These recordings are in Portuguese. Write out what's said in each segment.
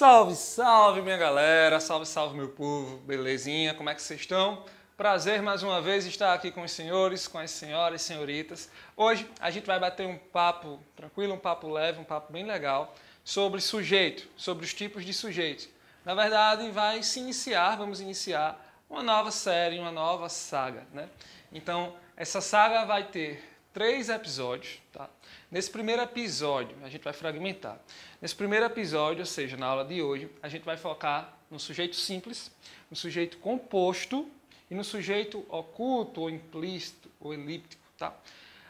Salve, salve minha galera, salve, salve meu povo, belezinha, como é que vocês estão? Prazer mais uma vez estar aqui com os senhores, com as senhoras e senhoritas. Hoje a gente vai bater um papo tranquilo, um papo leve, um papo bem legal sobre sujeito, sobre os tipos de sujeito. Na verdade vamos iniciar uma nova série, uma nova saga, né? Então essa saga vai ter 3 episódios, tá? Nesse primeiro episódio, a gente vai fragmentar. Nesse primeiro episódio, ou seja, na aula de hoje, a gente vai focar no sujeito simples, no sujeito composto e no sujeito oculto, ou implícito, ou elíptico, tá?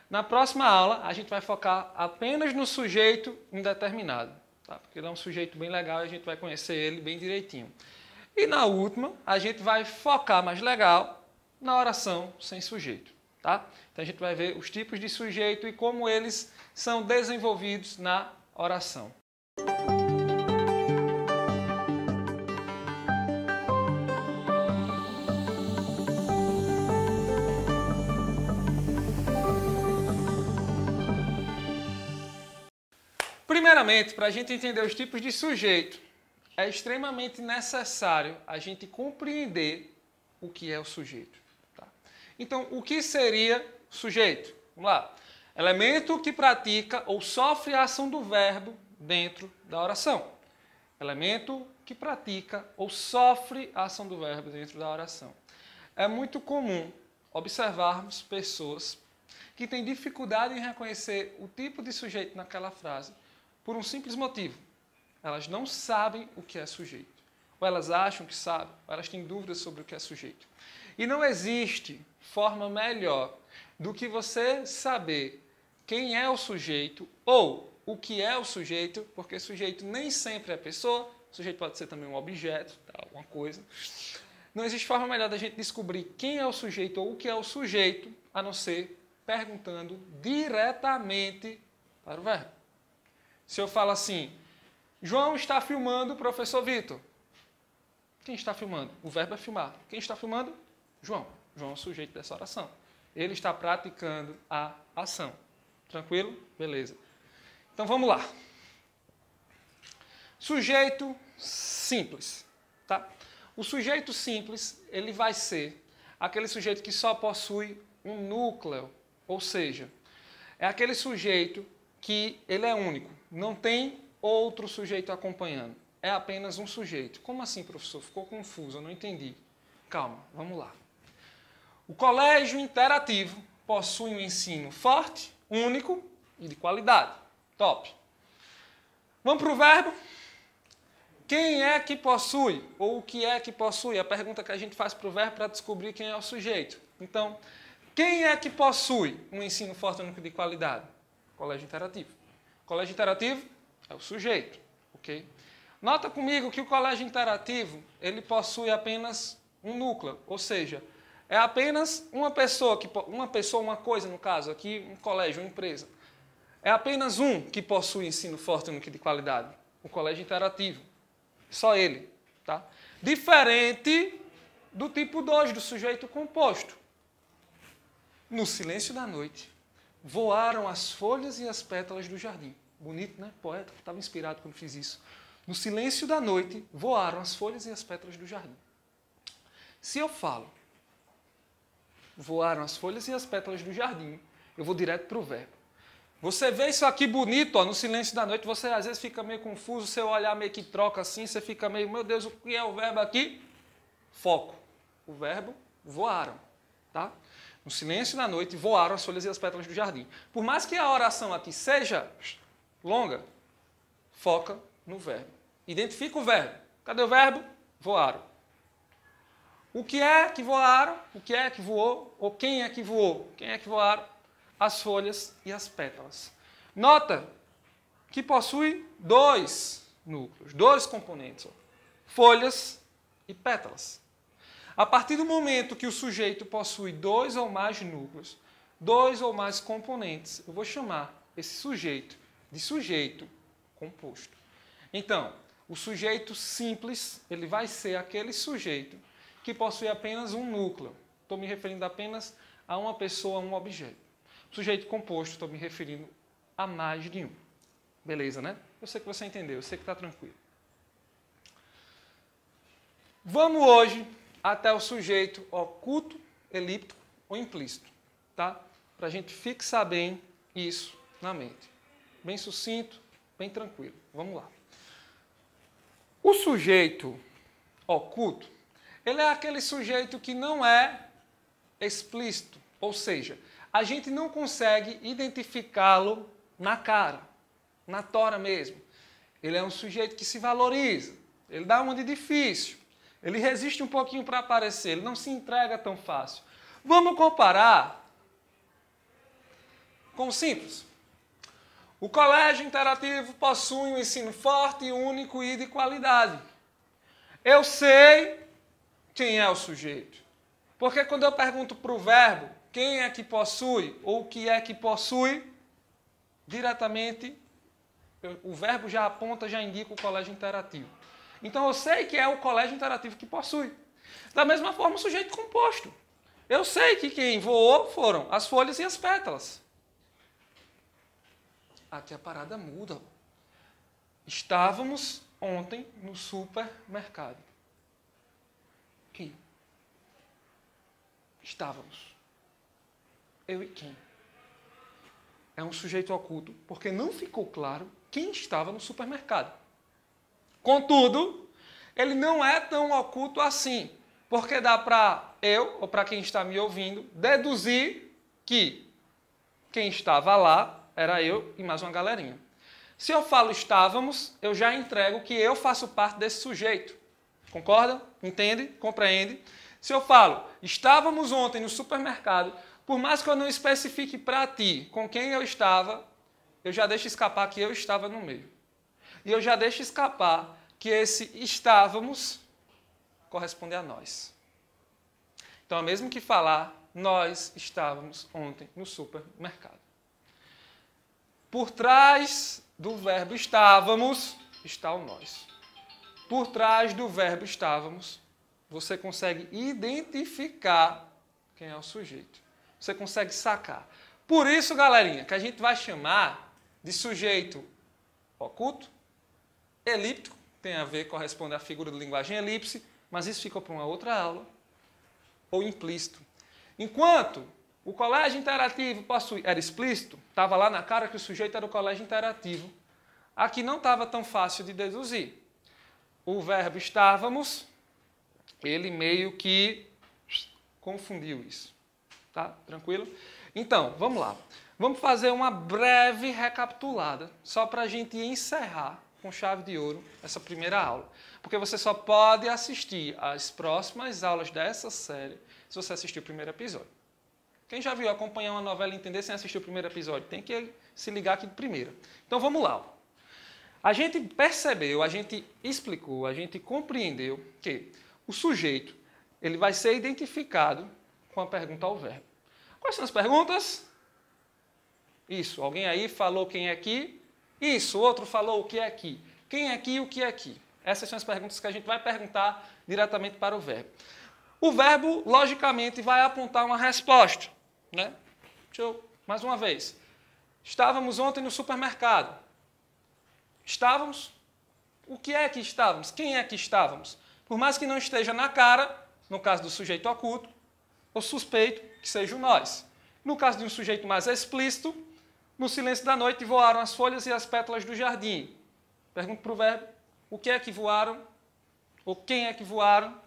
Na próxima aula, a gente vai focar apenas no sujeito indeterminado, tá? Porque ele é um sujeito bem legal e a gente vai conhecer ele bem direitinho. E na última, a gente vai focar mais legal na oração sem sujeito, tá? Então a gente vai ver os tipos de sujeito e como eles são desenvolvidos na oração. Primeiramente, para a gente entender os tipos de sujeito, é extremamente necessário a gente compreender o que é o sujeito. Tá? Então, o que seria sujeito? Vamos lá. Elemento que pratica ou sofre a ação do verbo dentro da oração. Elemento que pratica ou sofre a ação do verbo dentro da oração. É muito comum observarmos pessoas que têm dificuldade em reconhecer o tipo de sujeito naquela frase por um simples motivo. Elas não sabem o que é sujeito. Ou elas acham que sabem, ou elas têm dúvidas sobre o que é sujeito. E não existe forma melhor do que você saber quem é o sujeito ou o que é o sujeito, porque sujeito nem sempre é pessoa, sujeito pode ser também um objeto, tá, alguma coisa. Não existe forma melhor da gente descobrir quem é o sujeito ou o que é o sujeito, a não ser perguntando diretamente para o verbo. Se eu falo assim, João está filmando o professor Vitor. Quem está filmando? O verbo é filmar. Quem está filmando? João. João é o sujeito dessa oração. Ele está praticando a ação. Tranquilo? Beleza. Então vamos lá. Sujeito simples. Tá? O sujeito simples, ele vai ser aquele sujeito que só possui um núcleo. Ou seja, é aquele sujeito que ele é único. Não tem outro sujeito acompanhando. É apenas um sujeito. Como assim, professor? Ficou confuso, eu não entendi. Calma, vamos lá. O colégio interativo possui um ensino forte, único e de qualidade. Top. Vamos para o verbo? Quem é que possui? Ou o que é que possui? A pergunta que a gente faz para o verbo para descobrir quem é o sujeito. Então, quem é que possui um ensino forte, único e de qualidade? Colégio interativo. Colégio interativo é o sujeito, ok? Nota comigo que o colégio interativo, ele possui apenas um núcleo, ou seja, é apenas uma pessoa, uma coisa no caso, aqui um colégio, uma empresa. É apenas um que possui ensino forte, único e de qualidade, o colégio interativo. Só ele, tá? Diferente do tipo 2, do sujeito composto. No silêncio da noite, voaram as folhas e as pétalas do jardim. Bonito, né? Poeta, estava inspirado quando fiz isso. No silêncio da noite, voaram as folhas e as pétalas do jardim. Se eu falo, voaram as folhas e as pétalas do jardim, eu vou direto para o verbo. Você vê isso aqui bonito, ó, no silêncio da noite, você às vezes fica meio confuso, seu olhar meio que troca assim, você fica meio, meu Deus, o que é o verbo aqui? Foco. O verbo, voaram, tá? No silêncio da noite, voaram as folhas e as pétalas do jardim. Por mais que a oração aqui seja longa, foca no verbo. Identifica o verbo. Cadê o verbo? Voaram. O que é que voaram? O que é que voou? Ou quem é que voou? Quem é que voaram? As folhas e as pétalas. Nota que possui 2 núcleos, 2 componentes. Folhas e pétalas. A partir do momento que o sujeito possui 2 ou mais núcleos, 2 ou mais componentes, eu vou chamar esse sujeito de sujeito composto. Então, o sujeito simples, ele vai ser aquele sujeito que possui apenas um núcleo. Estou me referindo apenas a uma pessoa, a um objeto. O sujeito composto, estou me referindo a mais de um. Beleza, né? Eu sei que você entendeu, eu sei que está tranquilo. Vamos hoje até o sujeito oculto, elíptico ou implícito, tá? Para a gente fixar bem isso na mente. Bem sucinto, bem tranquilo. Vamos lá. O sujeito oculto, ele é aquele sujeito que não é explícito, ou seja, a gente não consegue identificá-lo na cara, na tora mesmo. Ele é um sujeito que se valoriza, ele dá uma de difícil, ele resiste um pouquinho para aparecer, ele não se entrega tão fácil. Vamos comparar com o simples. O colégio interativo possui um ensino forte, único e de qualidade. Eu sei quem é o sujeito. Porque quando eu pergunto para o verbo quem é que possui ou o que é que possui, diretamente o verbo já aponta, já indica o colégio interativo. Então eu sei que é o colégio interativo que possui. Da mesma forma, o sujeito composto. Eu sei que quem voou foram as folhas e as pétalas. Aqui a parada muda. Estávamos ontem no supermercado. Quem? Estávamos. Eu e quem? É um sujeito oculto, porque não ficou claro quem estava no supermercado. Contudo, ele não é tão oculto assim, porque dá para eu, ou para quem está me ouvindo, deduzir que quem estava lá era eu e mais uma galerinha. Se eu falo estávamos, eu já entrego que eu faço parte desse sujeito. Concorda? Entende? Compreende? Se eu falo estávamos ontem no supermercado, por mais que eu não especifique para ti com quem eu estava, eu já deixo escapar que eu estava no meio. E eu já deixo escapar que esse estávamos corresponde a nós. Então, mesmo que falar, nós estávamos ontem no supermercado. Por trás do verbo estávamos, está o nós. Por trás do verbo estávamos, você consegue identificar quem é o sujeito. Você consegue sacar. Por isso, galerinha, que a gente vai chamar de sujeito oculto, elíptico, tem a ver, corresponde à figura de linguagem elipse, mas isso fica para uma outra aula, ou implícito. Enquanto o colégio interativo era explícito, estava lá na cara que o sujeito era o colégio interativo, aqui não estava tão fácil de deduzir. O verbo estávamos, ele meio que confundiu isso. Tá? Tranquilo? Então, vamos lá. Vamos fazer uma breve recapitulada, só para a gente encerrar com chave de ouro essa primeira aula. Porque você só pode assistir às próximas aulas dessa série se você assistir o primeiro episódio. Quem já viu acompanhar uma novela e entender sem assistir o primeiro episódio, tem que se ligar aqui de primeira. Então vamos lá. A gente percebeu, a gente explicou, a gente compreendeu que o sujeito ele vai ser identificado com a pergunta ao verbo. Quais são as perguntas? Isso, alguém aí falou quem é aqui? Isso, outro falou o que é aqui. Quem é aqui e o que é aqui? Essas são as perguntas que a gente vai perguntar diretamente para o verbo. O verbo, logicamente, vai apontar uma resposta. Né? Deixa eu, mais uma vez. Estávamos ontem no supermercado. Estávamos? O que é que estávamos? Quem é que estávamos? Por mais que não esteja na cara, no caso do sujeito oculto, ou suspeito que seja o nós. No caso de um sujeito mais explícito, no silêncio da noite voaram as folhas e as pétalas do jardim. Pergunto para o verbo, o que é que voaram? Ou quem é que voaram?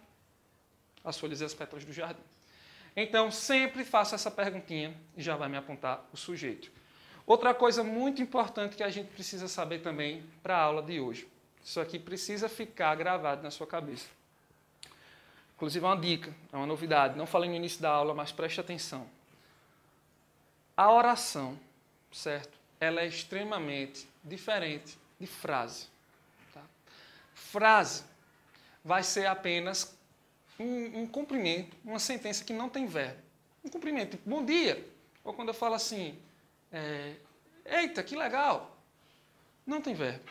As folhas e as pétalas do jardim. Então, sempre faço essa perguntinha e já vai me apontar o sujeito. Outra coisa muito importante que a gente precisa saber também para a aula de hoje. Isso aqui precisa ficar gravado na sua cabeça. Inclusive é uma dica, é uma novidade. Não falei no início da aula, mas preste atenção. A oração, certo? Ela é extremamente diferente de frase. Tá? Frase vai ser apenas um cumprimento, uma sentença que não tem verbo. Um cumprimento, tipo, bom dia. Ou quando eu falo assim, eita, que legal. Não tem verbo.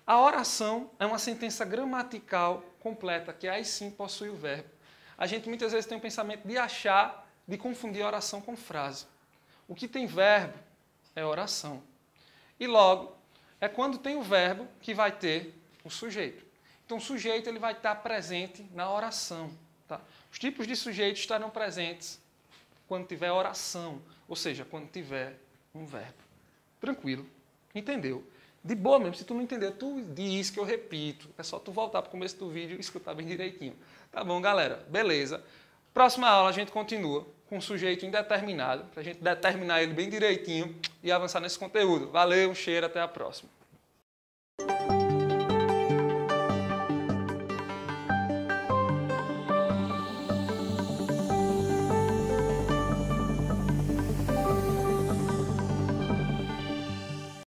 A oração é uma sentença gramatical completa, que aí sim possui o verbo. A gente muitas vezes tem o pensamento de confundir oração com frase. O que tem verbo é oração. E logo, é quando tem o verbo que vai ter o sujeito. Então, o sujeito ele vai estar presente na oração. Tá? Os tipos de sujeitos estarão presentes quando tiver oração, ou seja, quando tiver um verbo. Tranquilo? Entendeu? De boa mesmo, se tu não entender, tu diz que eu repito. É só tu voltar para o começo do vídeo e escutar bem direitinho. Tá bom, galera? Beleza. Próxima aula a gente continua com o sujeito indeterminado, para a gente determinar ele bem direitinho e avançar nesse conteúdo. Valeu, um cheiro, até a próxima.